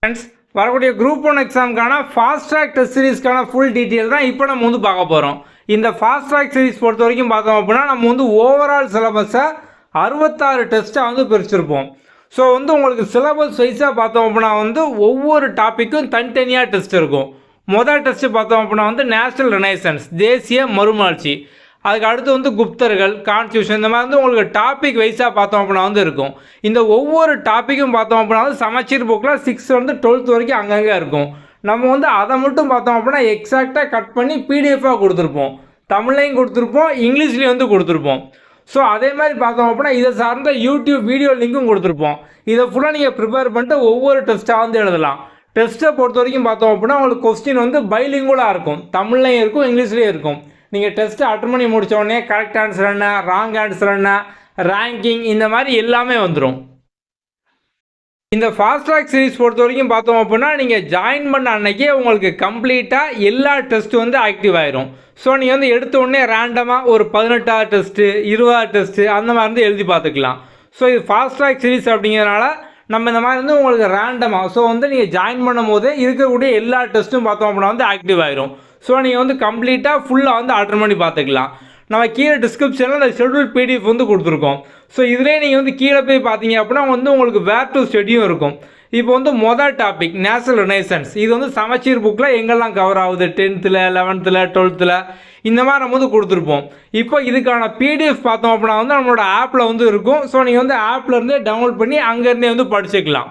Friends, வரக்கூடிய group 1 எக்ஸாமுக்கான fast track test சீரிஸ்க்கான ஃபுல் டீட்டெயில் தான் இப்போ நம்ம வந்து பார்க்க போகிறோம். இந்த ஃபாஸ்ட் ட்ராக் சீரிஸ் பொறுத்த வரைக்கும் பார்த்தோம் அப்படின்னா நம்ம வந்து ஓவரால் சிலபஸை 66 டெஸ்ட்டாக வந்து பிரிச்சிருப்போம். ஸோ வந்து உங்களுக்கு சிலபஸ் வைஸாக பார்த்தோம் அப்படின்னா வந்து ஒவ்வொரு டாப்பிக்கும் தனித்தனியாக டெஸ்ட் இருக்கும். மொதல் டெஸ்ட்டு பார்த்தோம் அப்படின்னா வந்து நேஷனல் ரெனைசன்ஸ், தேசிய மறுமலர்ச்சி. அதுக்கு அடுத்து வந்து குப்தர்கள், கான்ஸ்டியூஷன், இந்த மாதிரி வந்து உங்களுக்கு டாபிக் வைஸாக பார்த்தோம் அப்படின்னா வந்து இருக்கும். இந்த ஒவ்வொரு டாப்பிக்கும் பார்த்தோம் அப்படின்னா வந்து சமச்சீர் புக்கில் 6 வந்து 12th வரைக்கும் அங்கங்கே இருக்கும். நம்ம வந்து அதை மட்டும் பார்த்தோம் அப்படின்னா எக்ஸாக்டாக கட் பண்ணி பிடிஎஃபாக கொடுத்துருப்போம். தமிழ்லையும் கொடுத்துருப்போம், இங்கிலீஷ்லேயும் வந்து கொடுத்துருப்போம். ஸோ அதே மாதிரி பார்த்தோம் அப்படின்னா இதை சார்ந்த யூடியூப் வீடியோ லிங்க்கும் கொடுத்துருப்போம். இதை ஃபுல்லாக நீங்கள் ப்ரிப்பேர் பண்ணிட்டு ஒவ்வொரு டெஸ்ட்டாக வந்து எழுதலாம். டெஸ்ட்டை பொறுத்த வரைக்கும் பார்த்தோம் அப்படின்னா உங்களுக்கு கொஸ்டின் வந்து பைலிங்குவலாக இருக்கும், தமிழ்லையும் இருக்கும், இங்கிலீஷ்லேயும் இருக்கும். நீங்கள் டெஸ்ட்டை அட்டன் பண்ணி முடித்த உடனே கரெக்ட் ஆன்சர் என்ன, ராங் ஆன்சர் என்ன, ரேங்கிங், இந்த மாதிரி எல்லாமே வந்துடும். இந்த ஃபாஸ்ட் ட்ராக் சீரிஸ் பொறுத்த வரைக்கும் பார்த்தோம் அப்படின்னா நீங்கள் ஜாயின் பண்ண அன்னைக்கே உங்களுக்கு கம்ப்ளீட்டாக எல்லா டெஸ்ட்டும் வந்து ஆக்டிவ் ஆயிரும். ஸோ நீங்கள் வந்து எடுத்த உடனே ரேண்டமாக ஒரு 18வது டெஸ்ட்டு, 20வது டெஸ்ட்டு அந்த மாதிரி வந்து எழுதி பார்த்துக்கலாம். ஸோ இது ஃபாஸ்ட் ட்ராக் சீரிஸ் அப்படிங்கிறதுனால நம்ம இந்த மாதிரி வந்து உங்களுக்கு ரேண்டமாக ஸோ வந்து நீங்கள் ஜாயின் பண்ணும் போதே இருக்கக்கூடிய எல்லா டெஸ்ட்டும் பார்த்தோம் அப்படின்னா வந்து ஆக்டிவ் ஆயிரும். ஸோ நீங்கள் வந்து கம்ப்ளீட்டாக ஃபுல்லாக வந்து அட்டன் பண்ணி பார்த்துக்கலாம். நம்ம கீழே டிஸ்கிரிப்ஷனில் அந்த ஷெட்யூல் பிடிஎஃப் வந்து கொடுத்துருக்கோம். ஸோ இதிலே நீங்கள் வந்து கீழே போய் பார்த்தீங்க அப்படின்னா வந்து உங்களுக்கு வேர் டு ஸ்டடியும் இருக்கும். இப்போ வந்து மொதல் டாபிக் நேஷனல் ரெனைசன்ஸ், இது வந்து சமச்சீர் புக்கில் எங்கெல்லாம் கவர் ஆகுது, 10th, 11th, 12th இந்த மாதிரி நம்ம வந்து கொடுத்துருப்போம். இப்போ இதுக்கான பிடிஎஃப் பார்த்தோம் அப்படின்னா வந்து நம்மளோட ஆப்பில் வந்து இருக்கும். ஸோ நீங்கள் வந்து ஆப்லேருந்தே டவுன்லோட் பண்ணி அங்கேருந்தே வந்து படிச்சுக்கலாம்.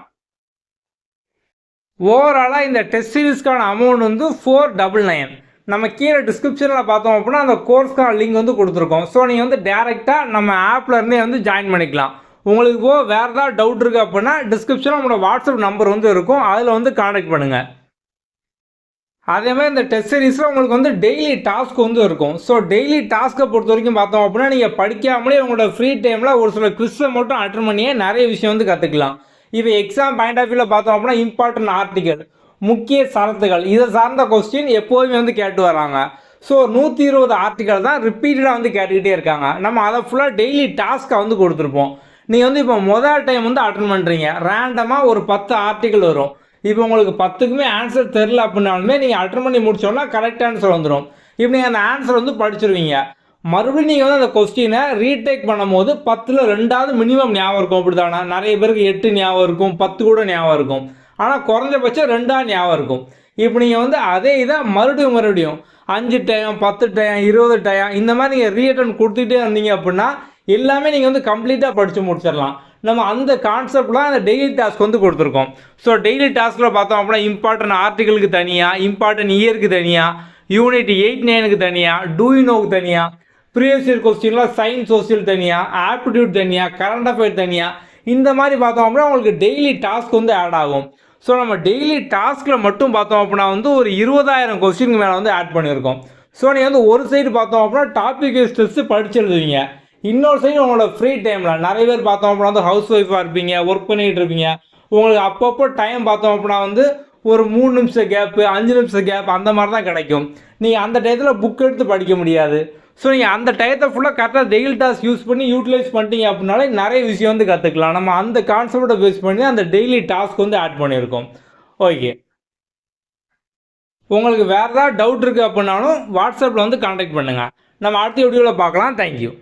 ஓவராலாக இந்த டெஸ்ட் சீரிஸ்க்கான அமௌண்ட் வந்து 499. நம்ம கீழே டிஸ்கிரிப்ஷனில் பார்த்தோம் அப்படின்னா அந்த கோர்ஸ்க்கான லிங்க் வந்து கொடுத்துருக்கோம். ஸோ நீங்கள் வந்து டேரெக்டாக நம்ம ஆப்லேருந்தே வந்து ஜாயின் பண்ணிக்கலாம். உங்களுக்கு இப்போ வேறு ஏதாவது டவுட் இருக்குது அப்படின்னா டிஸ்கிரிப்ஷனில் நம்மளோட வாட்ஸ்அப் நம்பர் வந்து இருக்கும், அதில் வந்து கான்டாக்ட் பண்ணுங்கள். அதேமாதிரி இந்த டெஸ்ட் சீரிஸில் உங்களுக்கு வந்து டெய்லி டாஸ்க் வந்து இருக்கும். ஸோ டெய்லி டாஸ்க்கை பொறுத்த வரைக்கும் பார்த்தோம் அப்படின்னா நீங்கள் படிக்காமலே உங்களோட ஃப்ரீ டைமில் ஒரு சில குவிஸை மட்டும் அட்டன் பண்ணியே நிறைய விஷயம் வந்து கற்றுக்கலாம். இப்போ எக்ஸாம் பாயிண்ட் ஆஃப் வியூவில் பார்த்தோம் அப்படின்னா இம்பார்ட்டன்ட் ஆர்டிகல், முக்கிய சரத்துகள், இதை சார்ந்த கொஸ்டின் எப்போதுமே வந்து கேட்டு வராங்க. ஸோ 120 ஆர்டிகல் தான் ரிப்பீட்டடாக வந்து கேட்டுக்கிட்டே இருக்காங்க. நம்ம அதை ஃபுல்லாக டெய்லி டாஸ்க்காக வந்து கொடுத்துருப்போம். நீங்கள் வந்து இப்போ முதல் டைம் வந்து அட்டன் பண்ணுறீங்க, ரேண்டமாக ஒரு 10 ஆர்டிகல் வரும். இப்போ உங்களுக்கு 10க்குமே ஆன்சர் தெரில அப்படின்னாலுமே நீங்கள் அட்டன் பண்ணி முடிச்சோன்னா கரெக்ட் ஆன்சர் வந்துடும். இப்போ நீங்கள் அந்த ஆன்சர் வந்து படிச்சிருவீங்க. மறுபடியும் நீங்கள் வந்து அந்த கொஸ்டினை ரீடேக் பண்ணும்போது 10ல் 2வது மினிமம் ஞாபகம் இருக்கும். அப்படி தானே நிறைய பேருக்கு 8 ஞாபகம் இருக்கும், 10 கூட ஞாபகம் இருக்கும். ஆனால் குறைஞ்சபட்சம் 2வது ஞாபகம் இருக்கும். இப்போ நீங்கள் வந்து அதே இதை மறுபடியும் 5 டைம், 10 டைம், 20 டைம் இந்த மாதிரி நீங்கள் ரீஅட்டன் கொடுத்துட்டே இருந்தீங்க அப்படின்னா எல்லாமே நீங்கள் வந்து கம்ப்ளீட்டாக படித்து முடிச்சிடலாம். நம்ம அந்த கான்செப்ட்லாம் அந்த டெய்லி டாஸ்க் வந்து கொடுத்துருக்கோம். ஸோ டெய்லி டாஸ்கில் பார்த்தோம் அப்படின்னா இம்பார்ட்டன்ட் ஆர்டிகளுக்கு தனியாக, இம்பார்ட்டன்ட் இயருக்கு தனியாக, யூனிட் 8, 9க்கு தனியாக, டூ யூ நோக்கு தனியாக, ப்ரீவியஸ் இயர் கொஸ்டின்லாம் சயின்ஸ் சோசியல் தனியாக, ஆப்டிடியூட் தனியாக, கரண்ட் அஃபேர் தனியாக, இந்த மாதிரி பார்த்தோம் அப்படின்னா உங்களுக்கு டெய்லி டாஸ்க் வந்து ஆட் ஆகும். ஸோ நம்ம டெய்லி டாஸ்கில் மட்டும் பார்த்தோம் அப்படின்னா வந்து ஒரு 20,000 கொஸ்டினுக்கு மேலே வந்து ஆட் பண்ணியிருக்கோம். ஸோ நீங்கள் வந்து ஒரு சைடு பார்த்தோம் அப்படின்னா டாபிக் வைஸ் டெஸ்ட்டு படிச்சு எழுதுவீங்க, இன்னொரு சைடு உங்களோட ஃப்ரீ டைமில் நிறைய பேர் பார்த்தோம் அப்படின்னா வந்து ஹவுஸ் ஒய்ஃபாக இருப்பீங்க, ஒர்க் பண்ணிகிட்டு இருப்பீங்க. உங்களுக்கு அப்பப்போ டைம் பார்த்தோம் அப்படின்னா வந்து ஒரு 3 நிமிஷம் கேப்பு, 5 நிமிஷம் கேப் அந்த மாதிரி தான் கிடைக்கும். நீங்கள் அந்த டயத்தில் புக் எடுத்து படிக்க முடியாது. ஸோ நீங்கள் அந்த டயத்தை ஃபுல்லாக கரெக்டாக டெய்லி டாஸ்க் யூஸ் பண்ணி யூட்டிலைஸ் பண்ணிட்டீங்க அப்படின்னாலே நிறைய விஷயம் வந்து கற்றுக்கலாம். நம்ம அந்த கான்செப்டை பேஸ் பண்ணி அந்த டெய்லி டாஸ்க் வந்து ஆட் பண்ணியிருக்கோம். ஓகே, உங்களுக்கு வேறு ஏதாவது டவுட் இருக்குது அப்படின்னாலும் வாட்ஸ்அப்பில் வந்து கான்டாக்ட் பண்ணுங்கள். நம்ம அடுத்த வீடியோவில் பார்க்கலாம். தேங்க்யூ.